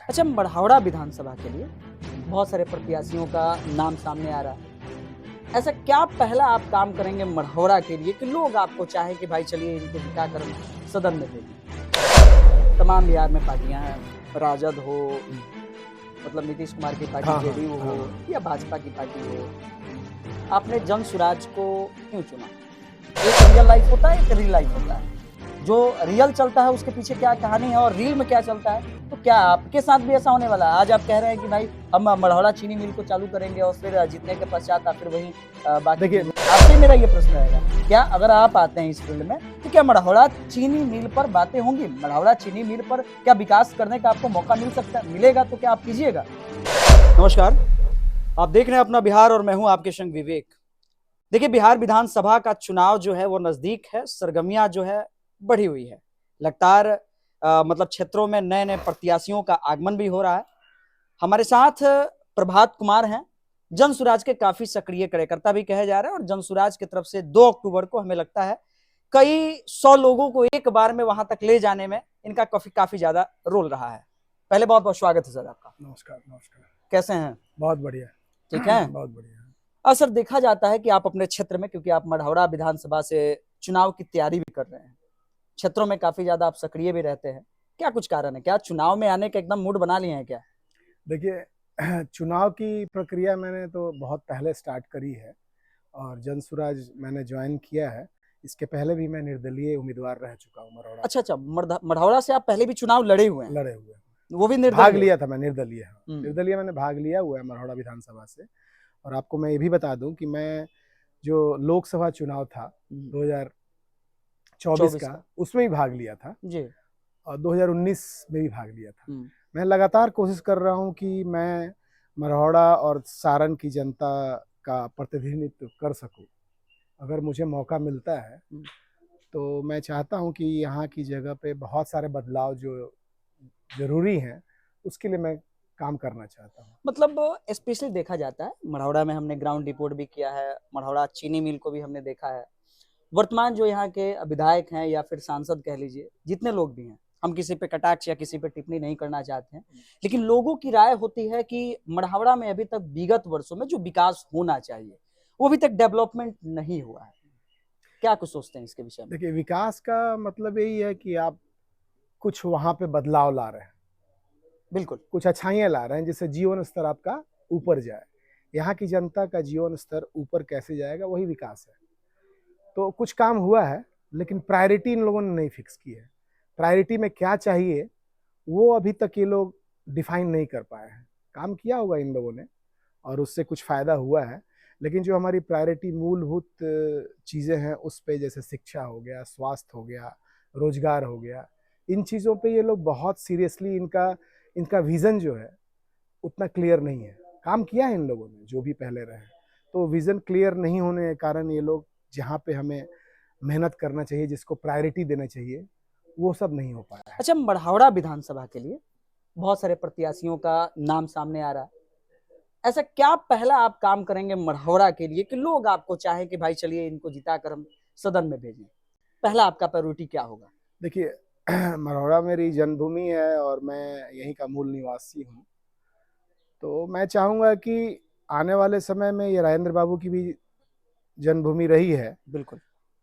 अच्छा, मढ़ौरा विधानसभा के लिए बहुत सारे प्रत्याशियों का नाम सामने आ रहा है। ऐसा क्या पहला आप काम करेंगे मढ़ौरा के लिए कि लोग आपको चाहे कि भाई चलिए इनको जिताकर हम सदन में भेजें? तमाम बिहार में पार्टियां हैं, राजद हो, मतलब नीतीश कुमार की पार्टी हाँ, हाँ, जेडीयू हो हाँ। या भाजपा की पार्टी हो, आपने जन सुराज को क्यों चुना? एक रियल लाइफ होता है, एक रियल लाइफ होता है। जो रियल चलता है उसके पीछे क्या कहानी है और रील में क्या चलता है, तो क्या आपके साथ भी ऐसा होने वाला है? आज आप कह रहे हैं कि भाई हम मढ़ौरा चीनी मिल को चालू करेंगे और फिर जीतने के पश्चात आप फिर वहीं बाकी देखिए, चीजें, आपसे मेरा ये प्रश्न रहेगा, क्या अगर आप आते हैं इस फील्ड में तो क्या मढ़ौरा चीनी मिल पर बातें होंगी? मढ़ौरा चीनी मिल पर क्या विकास करने का आपको मौका मिल सकता है, मिलेगा तो क्या आप कीजिएगा? नमस्कार, आप देख रहे हैं अपना बिहार और मैं हूं आपके संग विवेक। देखिए, बिहार विधानसभा का चुनाव जो है वो नजदीक है, सरगर्मियां जो है बढ़ी हुई है। लगातार मतलब क्षेत्रों में नए नए प्रत्याशियों का आगमन भी हो रहा है। हमारे साथ प्रभात कुमार हैं, जन सुराज के काफी सक्रिय कार्यकर्ता भी कहे जा रहे हैं और जन सुराज की तरफ से 2 अक्टूबर को हमें लगता है कई 100 लोगों को एक बार में वहां तक ले जाने में इनका काफी काफी ज्यादा रोल रहा है। पहले बहुत बहुत स्वागत है सर आपका। नमस्कार, नमस्कार। कैसे हैं? बहुत बढ़िया। ठीक है। बहुत बढ़िया। सर, देखा जाता है कि आप अपने क्षेत्र में, क्योंकि आप मढ़ौरा विधानसभा से चुनाव की तैयारी भी कर रहे हैं, क्षेत्रों में काफी ज्यादा आप सक्रिय भी रहते हैं, क्या कुछ कारण है? क्या चुनाव में आने का एकदम मूड बना लिए हैं क्या? देखिए, चुनाव की प्रक्रिया मैंने तो बहुत पहले स्टार्ट करी है और जनसुराज मैंने ज्वाइन किया है। इसके पहले भी मैं निर्दलीय उम्मीदवार रह चुका हूँ मरोड़ा अच्छा से। अच्छा, मढ़ौरा से आप पहले भी चुनाव लड़े हुए हैं? लड़े हुए हैं। वो भी भाग निर्दलीय? लिया था मैं निर्दलीय, हाँ। हम्म। निर्दलीय मैंने भाग लिया हुआ है मरोड़ा विधानसभा से। और आपको मैं ये भी बता दूं कि मैं जो लोकसभा चुनाव था 2024 24 का, का? उसमें भी भाग लिया था जी। और 2019 में भी भाग लिया था। हम्म। मैं लगातार कोशिश कर रहा हूँ कि मैं मरौड़ा और सारण की जनता का प्रतिनिधित्व कर सकूं। अगर मुझे मौका मिलता है तो मैं चाहता हूं कि यहाँ की जगह पे बहुत सारे बदलाव जो ज़रूरी हैं, उसके लिए मैं काम करना चाहता हूँ। मतलब स्पेशली देखा जाता है, मढ़ौरा में हमने ग्राउंड रिपोर्ट भी किया है, मढ़ौरा चीनी मिल को भी हमने देखा है। वर्तमान जो यहाँ के विधायक हैं या फिर सांसद कह लीजिए, जितने लोग भी हैं, हम किसी पे कटाक्ष या किसी पे टिप्पणी नहीं करना चाहते हैं, लेकिन लोगों की राय होती है कि मढ़ौरा में अभी तक विगत वर्षों में जो विकास होना चाहिए वो अभी तक डेवलपमेंट नहीं हुआ है। क्या कुछ सोचते हैं इसके विषय में? देखिए, विकास का मतलब यही है कि आप कुछ वहाँ पे बदलाव ला रहे हैं, बिल्कुल। कुछ अच्छाइयाँ ला रहे हैं जिससे जीवन स्तर आपका ऊपर जाए। यहाँ की जनता का जीवन स्तर ऊपर कैसे जाएगा, वही विकास है। तो कुछ काम हुआ है, लेकिन प्रायोरिटी इन लोगों ने नहीं फिक्स की है। प्रायोरिटी में क्या चाहिए वो अभी तक ये लोग डिफाइन नहीं कर पाए हैं। काम किया होगा इन लोगों ने और उससे कुछ फ़ायदा हुआ है, लेकिन जो हमारी प्रायोरिटी मूलभूत चीज़ें हैं उस पे, जैसे शिक्षा हो गया, स्वास्थ्य हो गया, रोजगार हो गया, इन चीज़ों पे ये लोग बहुत सीरियसली, इनका इनका विज़न जो है उतना क्लियर नहीं है। काम किया है इन लोगों ने जो भी पहले रहे, तो विज़न क्लियर नहीं होने के कारण ये लोग जहाँ पे हमें मेहनत करना चाहिए, जिसको प्रायोरिटी देना चाहिए, वो सब नहीं हो पाया है। अच्छा, मढ़ौरा विधानसभा के लिए बहुत सारे प्रत्याशियों का नाम सामने आ रहा है। ऐसा क्या पहला आप काम करेंगे मढ़ौरा के लिए कि लोग आपको चाहे कि भाई चलिए इनको जिताकर हम सदन में भेजें? पहला आपका प्रायोरिटी क्या होगा? देखिए, मरौड़ा मेरी जन्मभूमि है और मैं यहीं का मूल निवासी हूँ। तो मैं चाहूँगा कि आने वाले समय में ये राजेंद्र बाबू की भी जन्मभूमि रही है, बिल्कुल।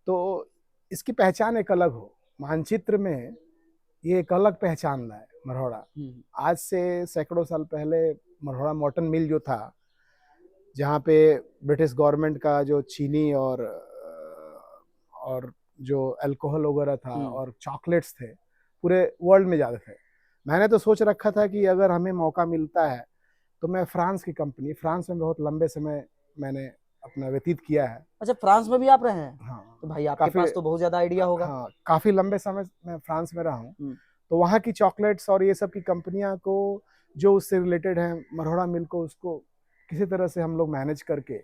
तो इसकी पहचान एक अलग हो। मानचित्र में ये एक अलग पहचान लाए मरौड़ा। आज से सैकड़ों साल पहले मरौड़ा मॉटन मिल जो था, जहाँ पे ब्रिटिश गवर्नमेंट का जो चीनी और जो अल्कोहल वगैरह था और चॉकलेट्स थे, पूरे वर्ल्ड में ज़्यादा थे। मैंने तो सोच रखा था कि अगर हमें मौका मिलता है तो मैं फ्रांस में बहुत लंबे समय मैंने अपना व्यतीत किया है। अच्छा, फ्रांस में भी आप रहे हैं? हाँ, तो भाई आपके काफ़ी। पास तो बहुत ज्यादा आइडिया होगा। हाँ, काफ़ी लंबे समय मैं फ्रांस में रहा हूँ। तो वहाँ की चॉकलेट्स और ये सब की कंपनियां को, जो उससे रिलेटेड हैं, मरौड़ा मिल को, उसको किसी तरह से हम लोग मैनेज करके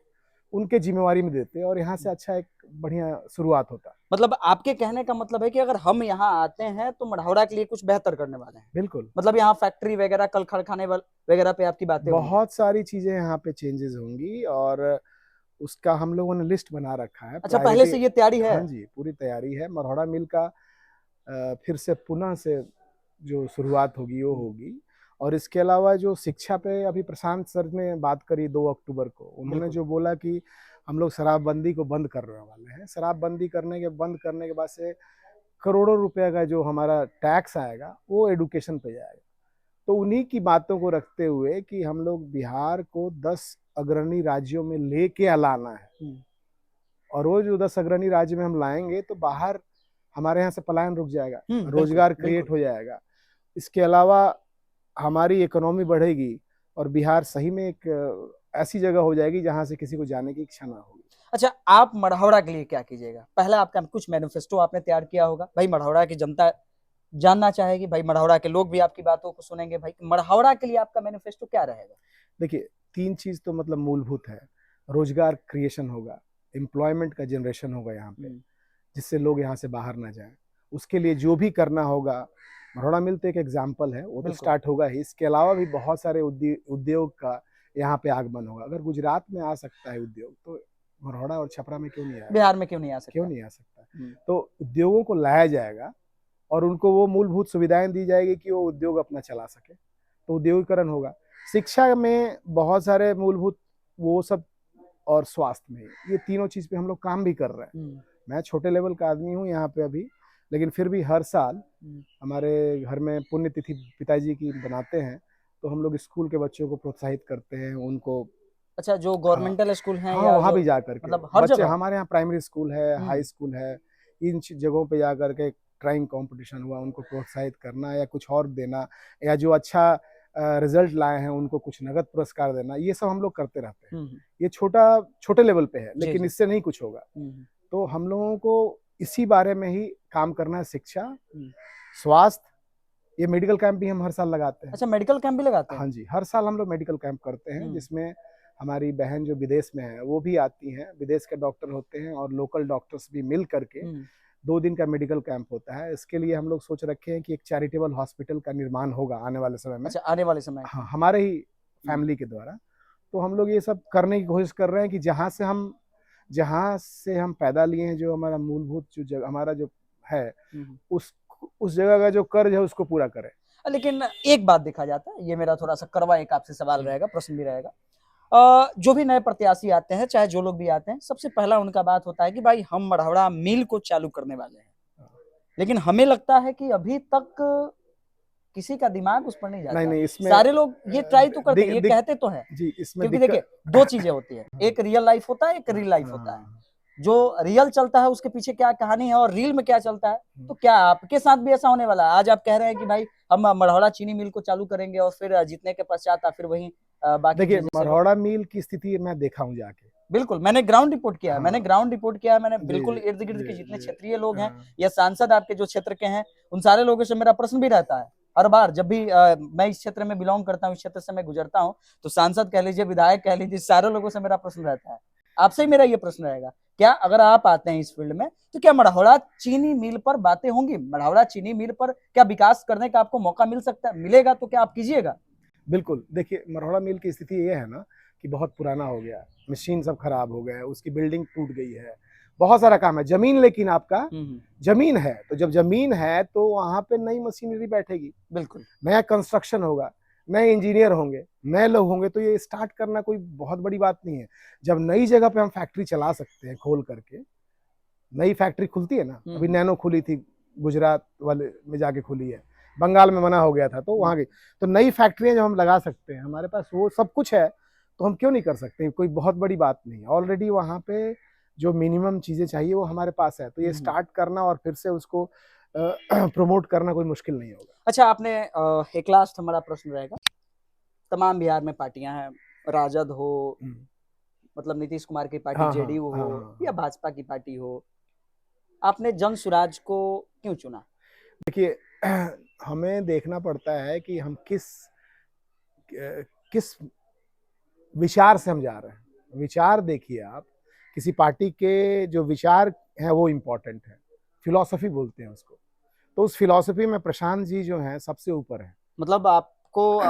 उनके जिम्मेवारी में देते और यहाँ से अच्छा एक बढ़िया शुरुआत होता। मतलब आपके कहने का मतलब है कि अगर हम यहाँ आते हैं तो मढ़ौरा के लिए कुछ बेहतर करने वाले हैं? बिल्कुल। मतलब यहाँ फैक्ट्री वगैरह, कल कारखाने वगैरह पे आपकी बातें होंगी? बहुत सारी चीज़ें यहाँ पे चेंजेस होंगी और उसका हम लोगों ने लिस्ट बना रखा है, अच्छा, पहले प्रायोरिटी। से ये तैयारी है? हाँ जी, पूरी तैयारी है। मरौड़ा मिल का फिर से पुनः से जो शुरुआत होगी वो होगी। और इसके अलावा जो शिक्षा पे अभी प्रशांत सर ने बात करी 2 अक्टूबर को, उन्होंने बिल्कुल। जो बोला कि हम लोग शराबबंदी को बंद करने वाले हैं। शराबबंदी बंद करने के बाद से करोड़ों रुपए का जो हमारा टैक्स आएगा वो एडुकेशन पे जाएगा। तो उन्हीं की बातों को रखते हुए कि हम लोग बिहार को 10 अग्रणी राज्यों में लेके लाना है, और वो जो 10 अग्रणी राज्य में हम लाएंगे तो बाहर हमारे यहाँ से पलायन रुक जाएगा, रोजगार क्रिएट हो जाएगा। इसके अलावा हमारी इकोनॉमी बढ़ेगी और बिहार सही में एक ऐसी जगह हो जाएगी जहां से किसी को जाने की इच्छा ना होगी। अच्छा, आप मढ़ौरा के लिए क्या कीजिएगा? पहला आपका कुछ मैनिफेस्टो आपने तैयार किया होगा, भाई मढ़ौरा की जनता जानना चाहेगी, भाई मढ़ौरा के लोग भी आपकी बातों को सुनेंगे, भाई मढ़ौरा के लिए आपका मैनिफेस्टो क्या रहेगा? देखिए, 3 चीज तो मतलब मूलभूत है। रोजगार क्रिएशन होगा, एम्प्लॉयमेंट का जनरेशन होगा यहाँ पे, जिससे लोग यहाँ से बाहर ना जाएं। उसके लिए जो भी करना होगा, मढ़ौरा मिल तो एक एग्जाम्पल है, वो तो स्टार्ट होगा ही। इसके अलावा भी बहुत सारे उद्योग का यहाँ पे आगमन होगा। अगर गुजरात में आ सकता है उद्योग, तो मढ़ौरा और छपरा में क्यों नहीं आएगा? बिहार में क्यों नहीं आ सकता? क्यों नहीं आ सकता? तो उद्योगों को लाया जाएगा और उनको वो मूलभूत सुविधाएं दी जाएगी कि वो उद्योग अपना चला सके, तो उद्योगीकरण होगा। शिक्षा में बहुत सारे मूलभूत वो सब, और स्वास्थ्य में, ये तीनों चीज पे हम लोग काम भी कर रहे हैं। मैं छोटे लेवल का आदमी हूँ यहाँ पे अभी, लेकिन फिर भी हर साल हमारे घर में पुण्यतिथि पिताजी की बनाते हैं, तो हम लोग स्कूल के बच्चों को प्रोत्साहित करते हैं उनको। अच्छा, जो गवर्नमेंटल स्कूल हैं हाँ, या वहाँ भी जाकर के मतलब हर बच्चे, जगह? हमारे यहाँ प्राइमरी स्कूल है, हाई स्कूल है, इन जगहों पे जाकर के ड्राइंग कंपटीशन हुआ, उनको प्रोत्साहित करना या कुछ और देना, या जो अच्छा रिजल्ट लाए हैं उनको कुछ नगद पुरस्कार देना, ये सब हम लोग करते रहते हैं। ये छोटे लेवल पे है, लेकिन इससे नहीं कुछ होगा। तो हम लोगों को इसी बारे में ही काम करना है। शिक्षा, स्वास्थ्य, ये मेडिकल कैंप भी हम हर साल लगाते हैं। अच्छा, मेडिकल कैंप भी लगाते हैं? हाँ जी, हर साल हम लोग मेडिकल कैंप करते हैं, जिसमें हमारी बहन जो विदेश में है वो भी आती हैं, विदेश के डॉक्टर होते हैं और लोकल डॉक्टर्स भी मिल करके 2 दिन का मेडिकल कैंप होता है। इसके लिए हम लोग सोच रखे हैं कि एक चैरिटेबल हॉस्पिटल का निर्माण होगा आने वाले समय में। अच्छा, आने वाले समय? हाँ, हमारे ही फैमिली के द्वारा। तो हम लोग ये सब करने की कोशिश कर रहे हैं कि जहाँ से हम पैदा लिए हैं, जो हमारा मूलभूत जो जगह हमारा जो है, उस जगह का जो कर्ज है उसको पूरा करें। लेकिन एक बात देखा जाता है, ये मेरा थोड़ा सा कड़वा एक आपसे सवाल रहेगा, प्रश्न भी रहेगा। जो भी नए प्रत्याशी आते हैं, चाहे जो लोग भी आते हैं, सबसे पहला उनका बात होता है कि भाई हम मढ़ौरा मिल को चालू करने वाले हैं। लेकिन हमें लगता है कि अभी तक किसी का दिमाग उस पर नहीं जाता। नहीं, इसमें सारे लोग ये ट्राई तो करते हैं, ये कहते तो हैं जी, इसमें क्योंकि देखिए 2 चीजें होती है, एक रियल लाइफ होता है, एक रील लाइफ होता है। जो रियल चलता है उसके पीछे क्या कहानी है और रील में क्या चलता है। तो क्या आपके साथ भी ऐसा होने वाला है? आज आप कह रहे हैं कि भाई हम मढ़ौरा चीनी मिल को चालू करेंगे और फिर जीतने के पश्चात फिर वही बाकी। देखिए, मढ़ौरा मिल की स्थिति मैं देखा हूँ जाके। बिल्कुल, मैंने ग्राउंड रिपोर्ट किया है, मैंने बिल्कुल इर्द गिर्द के जितने क्षेत्रीय लोग हैं या सांसद आपके जो क्षेत्र के हैं, उन सारे लोगों से मेरा प्रश्न भी रहता है। हर बार जब भी मैं इस क्षेत्र में बिलोंग करता हूँ, इस क्षेत्र से मैं गुजरता हूँ, तो सांसद कह लीजिए, विधायक कह लीजिए, सारे लोगों से मेरा प्रश्न रहता है। आपसे ही मेरा ये प्रश्न रहेगा, क्या अगर आप आते हैं इस फील्ड में, तो क्या मढ़ौरा चीनी मिल पर बातें होंगी? मढ़ौरा चीनी मिल पर क्या विकास करने का आपको मौका मिल सकता है? मिलेगा तो क्या आप कीजिएगा? बिल्कुल। देखिए, मढ़ौरा मिल की स्थिति ये है ना कि बहुत पुराना हो गया, मशीन सब खराब हो गए, उसकी बिल्डिंग टूट गई है, बहुत सारा काम है। जमीन, लेकिन आपका जमीन है, तो जब जमीन है तो वहां पे नई मशीनरी बैठेगी, बिल्कुल नया कंस्ट्रक्शन होगा, नए इंजीनियर होंगे, नए लोग होंगे, तो ये स्टार्ट करना कोई बहुत बड़ी बात नहीं है। जब नई जगह पे हम फैक्ट्री चला सकते हैं, खोल करके नई फैक्ट्री खुलती है ना, अभी नैनो खुली थी, गुजरात वाले में जाके खुली है, बंगाल में मना हो गया था, तो वहां की तो नई फैक्ट्रियां जब हम लगा सकते हैं, हमारे पास वो सब कुछ है, तो हम क्यों नहीं कर सकते? कोई बहुत बड़ी बात नहीं है। ऑलरेडी वहां पे जो मिनिमम चीजें चाहिए वो हमारे पास है, तो ये स्टार्ट करना और फिर से उसको प्रमोट करना कोई मुश्किल नहीं होगा। अच्छा, आपने एक लास्ट हमारा प्रश्न रहेगा, तमाम बिहार में पार्टियां हैं, राजद हो, मतलब नीतीश कुमार की पार्टी, जेडीयू हो या भाजपा की पार्टी हो, आपने जन सुराज को क्यों चुना? देखिए, हमें देखना पड़ता है कि हम किस विचार से हम जा रहे हैं। विचार देखिए, आप किसी पार्टी के जो विचार हैं वो इम्पोर्टेंट है, फिलॉसफी बोलते हैं उसको, तो उस फिलॉसफी में प्रशांत जी जो हैं सबसे ऊपर है। मतलब आपको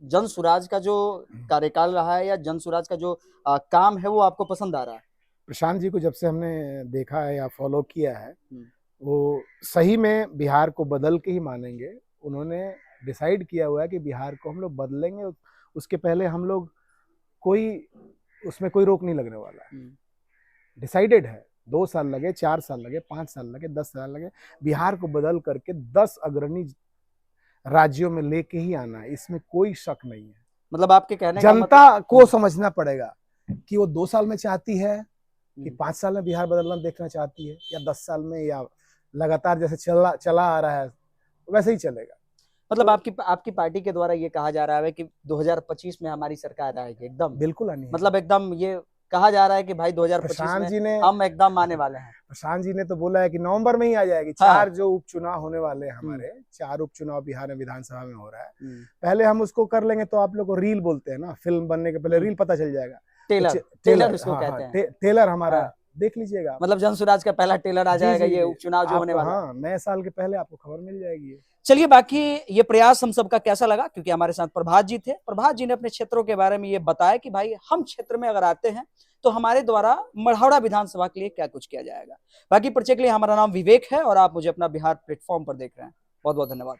जन सुराज का जो कार्यकाल रहा है या जन सुराज का जो काम है वो आपको पसंद आ रहा है? प्रशांत जी को जब से हमने देखा है या फॉलो किया है, वो सही में बिहार को बदल के ही मानेंगे। उन्होंने डिसाइड किया हुआ है कि बिहार को हम लोग बदलेंगे, उसके पहले हम लोग उसमें कोई रोक नहीं लगने वाला है। डिसाइडेड है, 2 साल लगे, 4 साल लगे, 5 साल लगे, 10 साल लगे, बिहार को बदल करके 10 अग्रणी राज्यों में लेके ही आना है, इसमें कोई शक नहीं है। मतलब आपके कहने का जनता को समझना पड़ेगा कि वो 2 साल में चाहती है कि 5 साल में बिहार बदलना देखना चाहती है, या 10 साल में, या लगातार जैसे चला आ रहा है वैसे ही चलेगा। मतलब आपकी पार्टी के द्वारा ये कहा जा रहा है कि 2025 में हमारी सरकार आएगी एकदम, बिल्कुल आनी है। मतलब एकदम ये कहा जा रहा है कि भाई 2025 में हम एकदम आने वाले हैं। प्रशांत जी ने तो बोला है कि नवंबर में ही आ जाएगी। हाँ। 4 जो उपचुनाव होने वाले हैं हमारे, 4 उपचुनाव बिहार में विधानसभा में हो रहा है, पहले हम उसको कर लेंगे तो आप लोग को रील बोलते हैं ना, फिल्म बनने के पहले रील पता चल जाएगा। टेलर उसको कहते हैं। टेलर हमारा देख लीजिएगा, मतलब जनसुराज का पहला टेलर आ जाएगा ये उपचुनाव जो होने वाला है। हाँ, नए साल के पहले आपको खबर मिल जाएगी। चलिए, बाकी ये प्रयास हम सबका कैसा लगा, क्योंकि हमारे साथ प्रभात जी थे। प्रभात जी ने अपने क्षेत्रों के बारे में ये बताया कि भाई हम क्षेत्र में अगर आते हैं तो हमारे द्वारा मढ़ौरा विधानसभा के लिए क्या कुछ किया जाएगा। बाकी परिचय के लिए हमारा नाम विवेक है और आप मुझे अपना बिहार प्लेटफॉर्म पर देख रहे हैं। बहुत बहुत धन्यवाद।